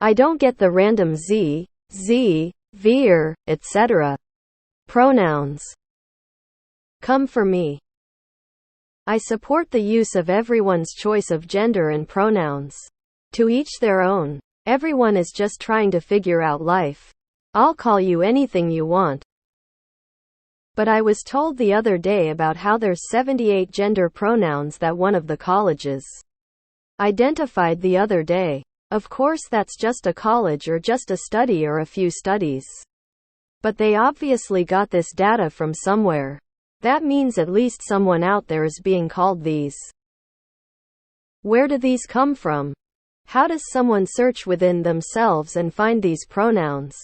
I don't get the random vir, etc. pronouns. Come for me. I support the use of everyone's choice of gender and pronouns. To each their own. Everyone is just trying to figure out life. I'll call you anything you want. But I was told the other day about how there's 78 gender pronouns that one of the colleges identified the other day. Of course that's just a college or just a study or a few studies. But they obviously got this data from somewhere. That means at least someone out there is being called these. Where do these come from? How does someone search within themselves and find these pronouns?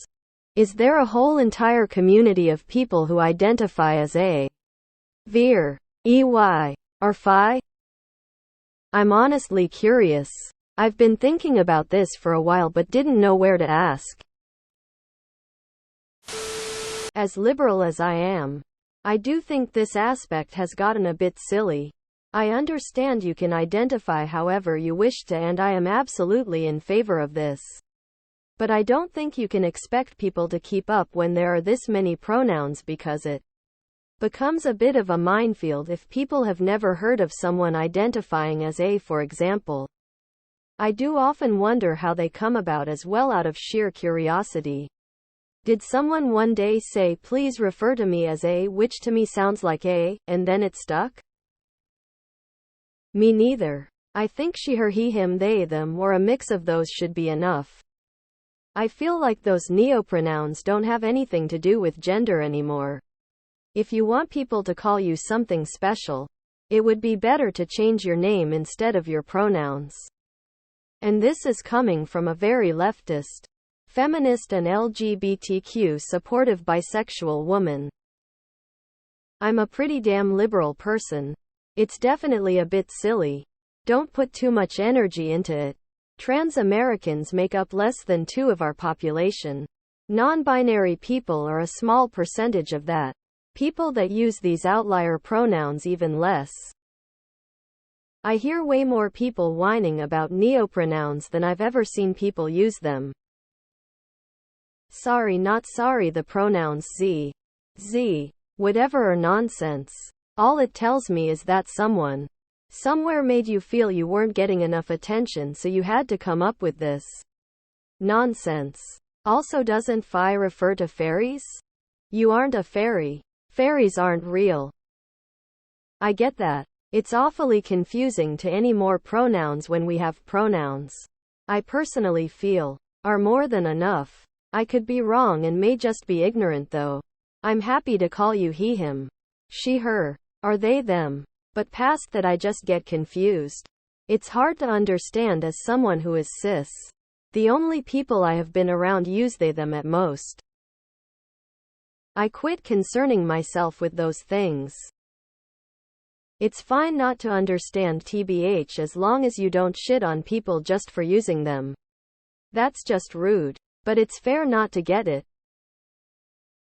Is there a whole entire community of people who identify as a, vir, ey, or phi? I'm honestly curious. I've been thinking about this for a while but didn't know where to ask. As liberal as I am, I do think this aspect has gotten a bit silly. I understand you can identify however you wish to, and I am absolutely in favor of this. But I don't think you can expect people to keep up when there are this many pronouns, because it becomes a bit of a minefield if people have never heard of someone identifying as a, for example. I do often wonder how they come about as well, out of sheer curiosity. Did someone one day say, please refer to me as a, which to me sounds like a, and then it stuck? Me neither. I think she, her, he, him, they, them, or a mix of those should be enough. I feel like those neopronouns don't have anything to do with gender anymore. If you want people to call you something special, it would be better to change your name instead of your pronouns. And this is coming from a very leftist, feminist and LGBTQ supportive bisexual woman. I'm a pretty damn liberal person. It's definitely a bit silly. Don't put too much energy into it. Trans Americans make up less than 2% of our population. Non-binary people are a small percentage of that. People that use these outlier pronouns even less. I hear way more people whining about neopronouns than I've ever seen people use them. Sorry, not sorry. The pronouns whatever are nonsense. All it tells me is that someone somewhere made you feel you weren't getting enough attention, so you had to come up with this nonsense. Also, doesn't phi refer to fairies? You aren't a fairy. Fairies aren't real. I get that. It's awfully confusing to any more pronouns when we have pronouns I personally feel are more than enough. I could be wrong and may just be ignorant though. I'm happy to call you he, him, she, her, or they, them. But past that I just get confused. It's hard to understand as someone who is cis. The only people I have been around use they, them at most. I quit concerning myself with those things. It's fine not to understand TBH as long as you don't shit on people just for using them. That's just rude. But it's fair not to get it.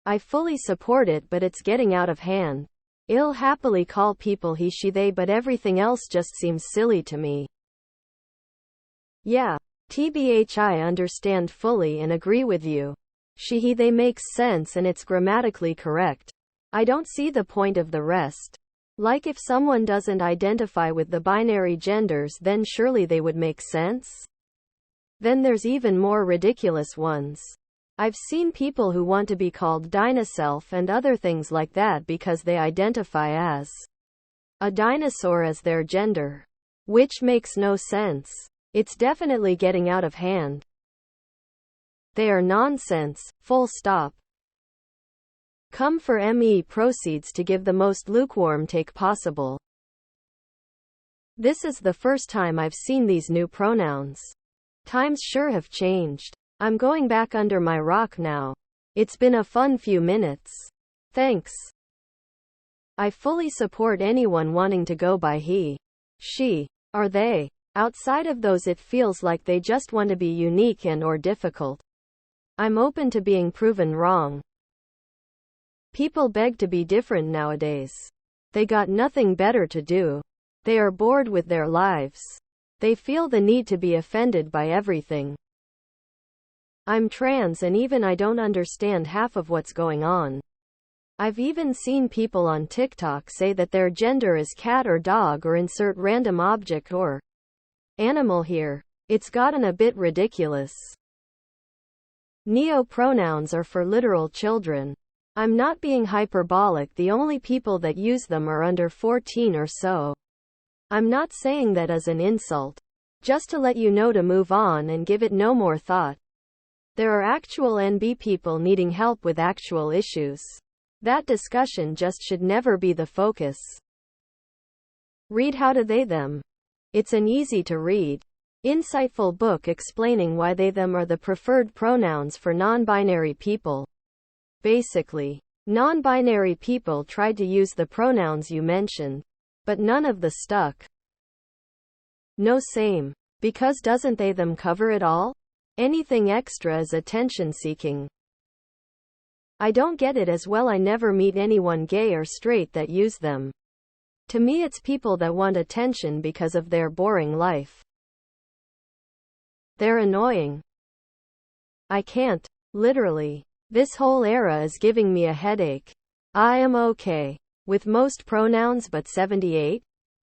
I fully support it, but it's getting out of hand. I'll happily call people he, she, they, but everything else just seems silly to me. Yeah, TBH, I understand fully and agree with you. She, he, they makes sense and it's grammatically correct. I don't see the point of the rest. Like if someone doesn't identify with the binary genders, then surely they would make sense? Then there's even more ridiculous ones. I've seen people who want to be called dinoself and other things like that because they identify as a dinosaur as their gender. Which makes no sense. It's definitely getting out of hand. They are nonsense, full stop. Come for me proceeds to give the most lukewarm take possible. This is the first time I've seen these new pronouns. Times sure have changed. I'm going back under my rock now. It's been a fun few minutes. Thanks. I fully support anyone wanting to go by he, she, or they. Outside of those, it feels like they just want to be unique and or difficult. I'm open to being proven wrong. People beg to be different nowadays. They got nothing better to do. They are bored with their lives. They feel the need to be offended by everything. I'm trans and even I don't understand half of what's going on. I've even seen people on TikTok say that their gender is cat or dog or insert random object or animal here. It's gotten a bit ridiculous. Neo-pronouns are for literal children. I'm not being hyperbolic, the only people that use them are under 14 or so. I'm not saying that as an insult. Just to let you know to move on and give it no more thought. There are actual NB people needing help with actual issues. That discussion just should never be the focus. Read How to They Them. It's an easy to read, insightful book explaining why they them are the preferred pronouns for non-binary people. Basically, non-binary people tried to use the pronouns you mentioned, but none of the stuck. No same. Because doesn't they them cover it all? Anything extra is attention seeking. I don't get it as well. I never meet anyone gay or straight that use them. To me it's people that want attention because of their boring life. They're annoying. I can't. Literally. This whole era is giving me a headache. I am okay with most pronouns but 78?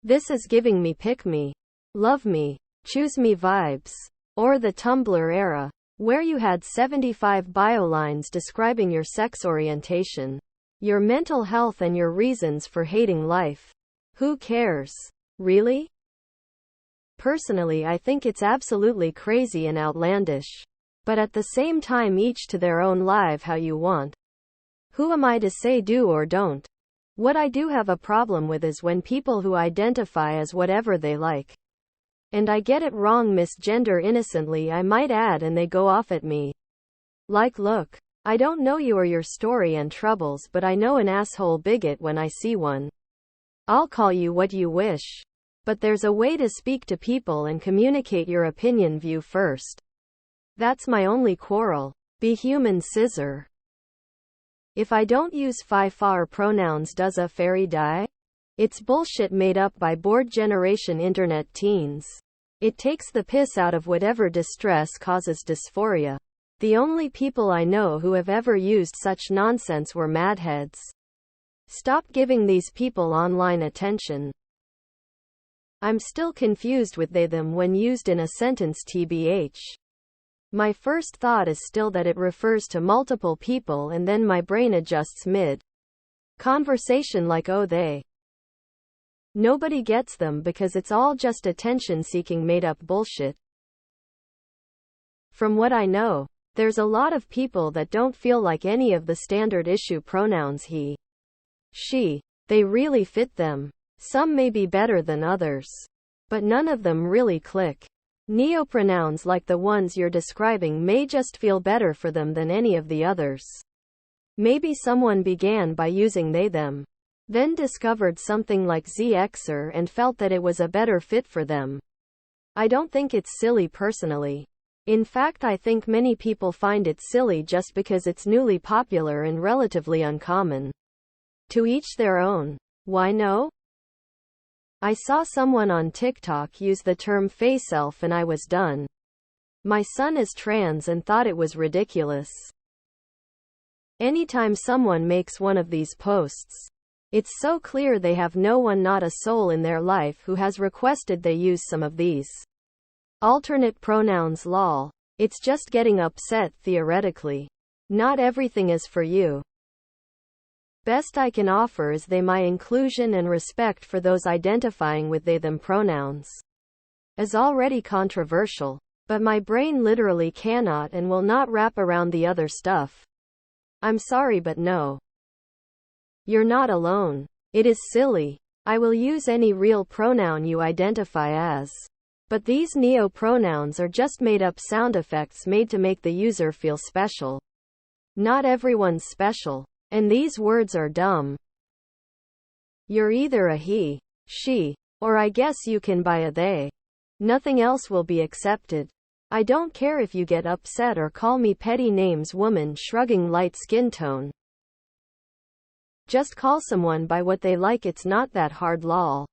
This is giving me pick me, love me, choose me vibes. Or the Tumblr era, where you had 75 bio lines describing your sex orientation, your mental health and your reasons for hating life. Who cares? Really? Personally, I think it's absolutely crazy and outlandish. But at the same time, each to their own. Live how you want. Who am I to say do or don't? What I do have a problem with is when people who identify as whatever they like, and I get it wrong, misgender innocently I might add, and they go off at me. Like, look, I don't know you or your story and troubles, but I know an asshole bigot when I see one. I'll call you what you wish. But there's a way to speak to people and communicate your opinion view first. That's my only quarrel. Be human, scissor. If I don't use far pronouns, does a fairy die? It's bullshit made up by bored generation internet teens. It takes the piss out of whatever distress causes dysphoria. The only people I know who have ever used such nonsense were madheads. Stop giving these people online attention. I'm still confused with they them when used in a sentence, tbh. My first thought is still that it refers to multiple people, and then my brain adjusts mid conversation like, oh they. Nobody gets them because it's all just attention-seeking made-up bullshit. From what I know, there's a lot of people that don't feel like any of the standard issue pronouns he, she, they really fit them. Some may be better than others, but none of them really click. Neopronouns like the ones you're describing may just feel better for them than any of the others. Maybe someone began by using they them, then discovered something like zxer and felt that it was a better fit for them. I don't think it's silly personally. In fact, I think many people find it silly just because it's newly popular and relatively uncommon. To each their own. Why no? I saw someone on TikTok use the term facelf and I was done. My son is trans and thought it was ridiculous. Anytime someone makes one of these posts, it's so clear they have no one, not a soul in their life who has requested they use some of these alternate pronouns. Lol. It's just getting upset theoretically. Not everything is for you. Best I can offer is my inclusion and respect for those identifying with they them pronouns. Is already controversial, but my brain literally cannot and will not wrap around the other stuff. I'm sorry, but no. You're not alone. It is silly. I will use any real pronoun you identify as. But these neo-pronouns are just made-up sound effects made to make the user feel special. Not everyone's special. And these words are dumb. You're either a he, she, or I guess you can buy a they. Nothing else will be accepted. I don't care if you get upset or call me petty names, woman shrugging, light skin tone. Just call someone by what they like, it's not that hard, lol.